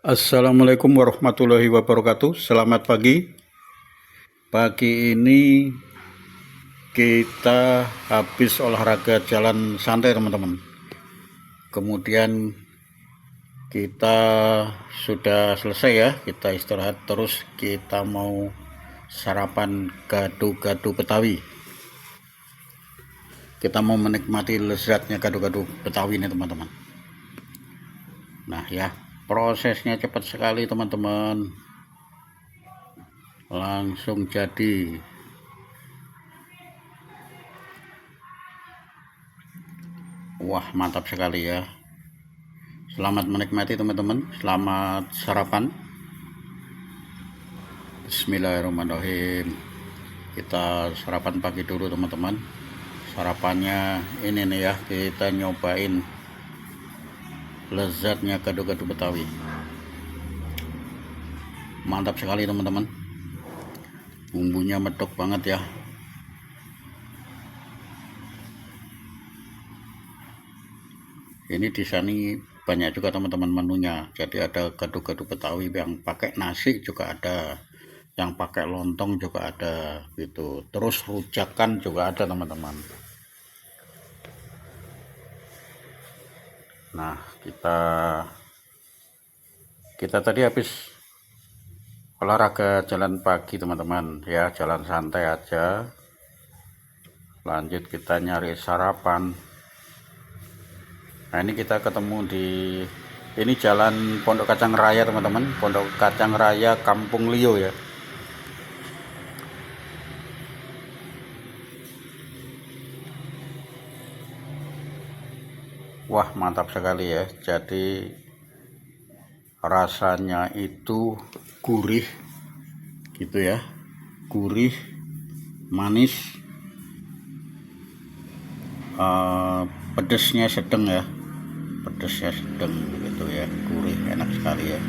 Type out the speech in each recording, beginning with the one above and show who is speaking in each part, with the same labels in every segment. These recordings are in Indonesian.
Speaker 1: Assalamualaikum warahmatullahi wabarakatuh. Selamat pagi. Pagi ini kita habis olahraga jalan santai teman-teman. Kemudian kita sudah selesai ya. Kita istirahat terus kita mau sarapan gado-gado Betawi. Kita mau menikmati lezatnya gado-gado Betawi ini teman-teman. Nah ya, prosesnya cepat sekali teman-teman. Langsung jadi. Wah, mantap sekali ya. Selamat menikmati teman-teman. Selamat sarapan. Bismillahirrahmanirrahim. Kita sarapan pagi dulu teman-teman. Sarapannya ini nih ya, kita nyobain lezatnya gado-gado Betawi. Mantap sekali teman-teman. Bumbunya medok banget ya. Ini di sini banyak juga teman-teman menunya. Jadi ada gado-gado Betawi yang pakai nasi juga ada, yang pakai lontong juga ada gitu. Terus rujakan juga ada teman-teman. Nah, kita tadi habis olahraga jalan pagi teman-teman ya, jalan santai aja. Lanjut kita nyari sarapan. Nah, ini kita ketemu di ini jalan Pondok Kacang Raya teman-teman, Pondok Kacang Raya Kampung Lio ya. Wah, mantap sekali ya. Jadi rasanya itu gurih gitu ya, gurih, manis, pedesnya sedang ya, pedesnya sedang gitu ya, gurih, enak sekali ya.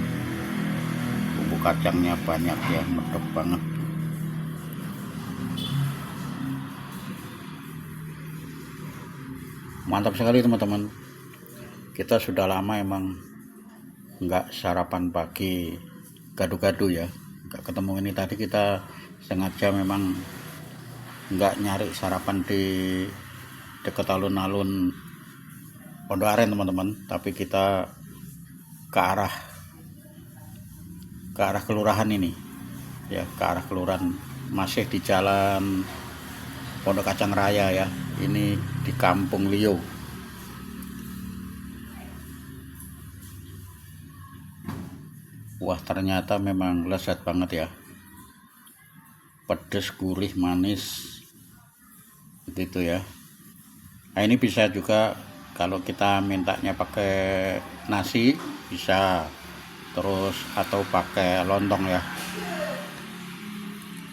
Speaker 1: Bumbu kacangnya banyak ya, medok banget. Mantap sekali teman-teman. Kita sudah lama emang nggak sarapan pagi gado-gado ya, nggak ketemu. Ini tadi kita sengaja memang nggak nyari sarapan di dekat alun-alun Pondok Aren teman-teman, tapi kita ke arah kelurahan ini ya, ke arah kelurahan, masih di jalan Pondok Kacang Raya ya, ini di Kampung Lio. Wah, ternyata memang lezat banget ya, pedes, gurih, manis begitu ya. Nah, ini bisa juga kalau kita mintanya pakai nasi bisa, terus atau pakai lontong ya.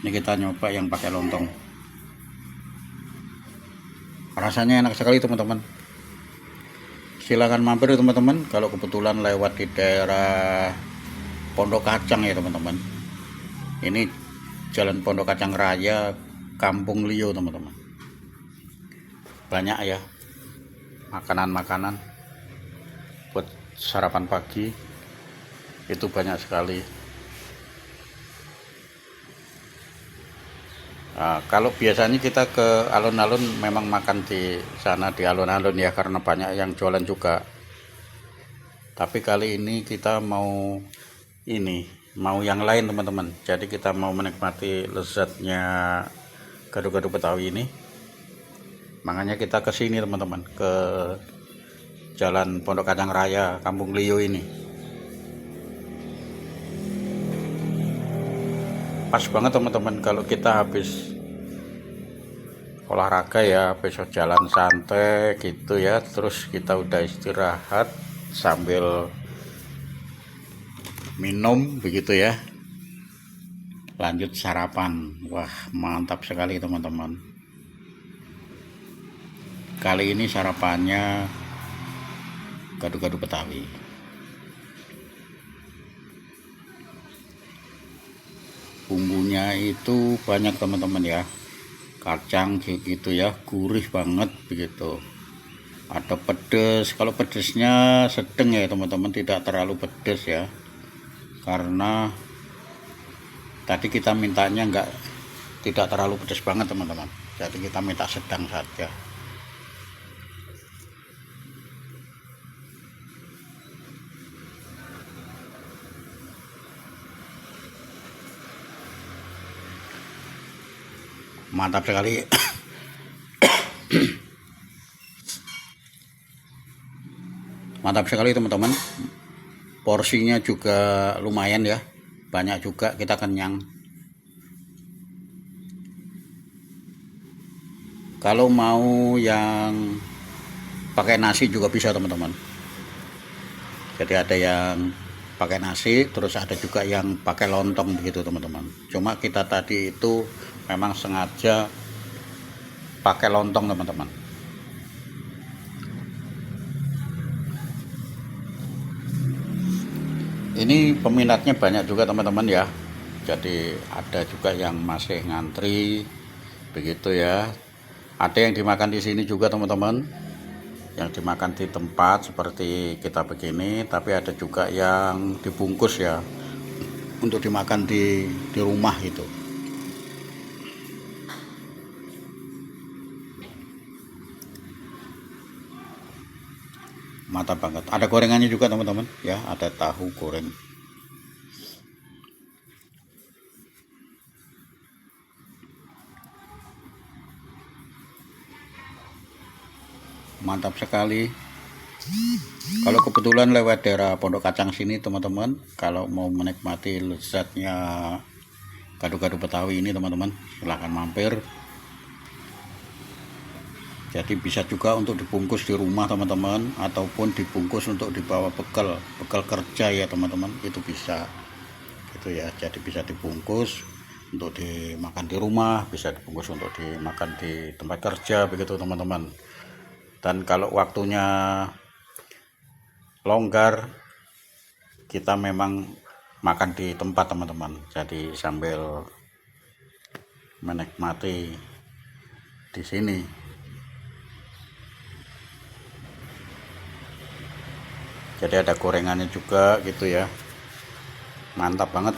Speaker 1: Ini kita nyoba yang pakai lontong. Rasanya enak sekali teman-teman. Silakan mampir teman-teman kalau kebetulan lewat di daerah Pondok Kacang ya teman-teman. Ini Jalan Pondok Kacang Raya Kampung Lio teman-teman. Banyak ya makanan-makanan buat sarapan pagi, itu banyak sekali. Nah, kalau biasanya kita ke alun-alun memang makan di sana di alun-alun ya, karena banyak yang jualan juga. Tapi kali ini kita mau yang lain teman-teman. Jadi kita mau menikmati lezatnya gado-gado Betawi ini. Makanya kita ke sini teman-teman, ke Jalan Pondok Kacang Raya Kampung Lio ini. Pas banget teman-teman kalau kita habis olahraga ya, besok jalan santai gitu ya, terus kita udah istirahat sambil minum begitu ya, lanjut sarapan. Wah, mantap sekali teman-teman. Kali ini sarapannya gado-gado Betawi. Bumbunya itu banyak teman-teman ya, kacang gitu ya, gurih banget begitu. Ada pedes, kalau pedesnya sedang ya teman-teman, tidak terlalu pedes ya. karena tadi kita mintanya tidak terlalu pedas banget teman-teman, jadi kita minta sedang saja. Mantap sekali. Mantap sekali teman-teman, porsinya juga lumayan ya, banyak juga, kita kenyang. Kalau mau yang pakai nasi juga bisa teman-teman, jadi ada yang pakai nasi, terus ada juga yang pakai lontong begitu teman-teman. Cuma kita tadi itu memang sengaja pakai lontong teman-teman. Ini peminatnya banyak juga teman-teman ya, jadi ada juga yang masih ngantri begitu ya. Ada yang dimakan di sini juga teman-teman, yang dimakan di tempat seperti kita begini, tapi ada juga yang dibungkus ya untuk dimakan di rumah itu. Mantap banget. Ada gorengannya juga teman-teman ya, ada tahu goreng. Mantap sekali. Kalau kebetulan lewat daerah Pondok Kacang sini teman-teman, kalau mau menikmati lezatnya gado-gado Betawi ini teman-teman, silahkan mampir. Jadi bisa juga untuk dibungkus di rumah teman-teman, ataupun dibungkus untuk dibawa bekal kerja ya teman-teman, itu bisa gitu ya. Jadi bisa dibungkus untuk dimakan di rumah, bisa dibungkus untuk dimakan di tempat kerja begitu teman-teman. Dan kalau waktunya longgar, kita memang makan di tempat teman-teman, jadi sambil menikmati di sini. Jadi ada gorengannya juga gitu ya, mantap banget.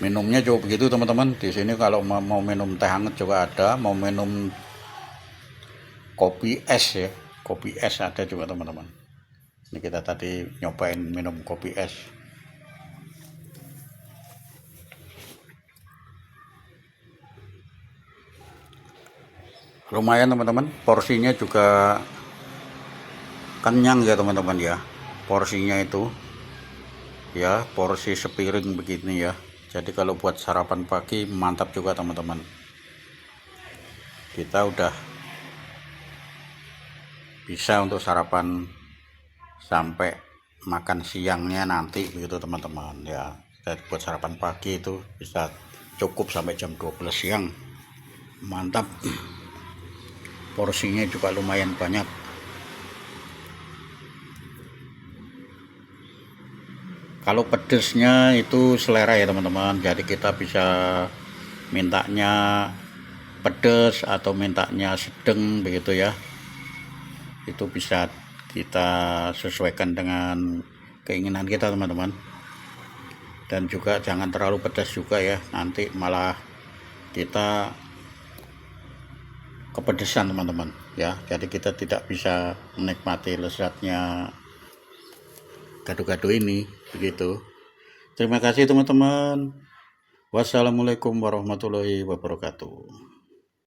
Speaker 1: Minumnya juga begitu teman-teman. Di sini kalau mau minum teh hangat juga ada, mau minum kopi es ya, kopi es ada juga teman-teman. Ini kita tadi nyobain minum kopi es. Lumayan teman-teman, porsinya juga kenyang ya teman-teman ya. Porsinya itu ya, porsi sepiring begini ya. Jadi kalau buat sarapan pagi mantap juga teman-teman. Kita udah bisa untuk sarapan sampai makan siangnya nanti begitu teman-teman ya. Jadi buat sarapan pagi itu bisa cukup sampai jam 12 siang. Mantap. Porsinya juga lumayan banyak. Kalau pedesnya itu selera ya teman-teman, jadi kita bisa mintanya pedas atau mintanya sedang begitu ya. Itu bisa kita sesuaikan dengan keinginan kita teman-teman. Dan juga jangan terlalu pedas juga ya, nanti malah kita kepedesan teman-teman ya. Jadi kita tidak bisa menikmati lezatnya gado-gado ini begitu. Terima kasih teman-teman. Wassalamualaikum warahmatullahi wabarakatuh.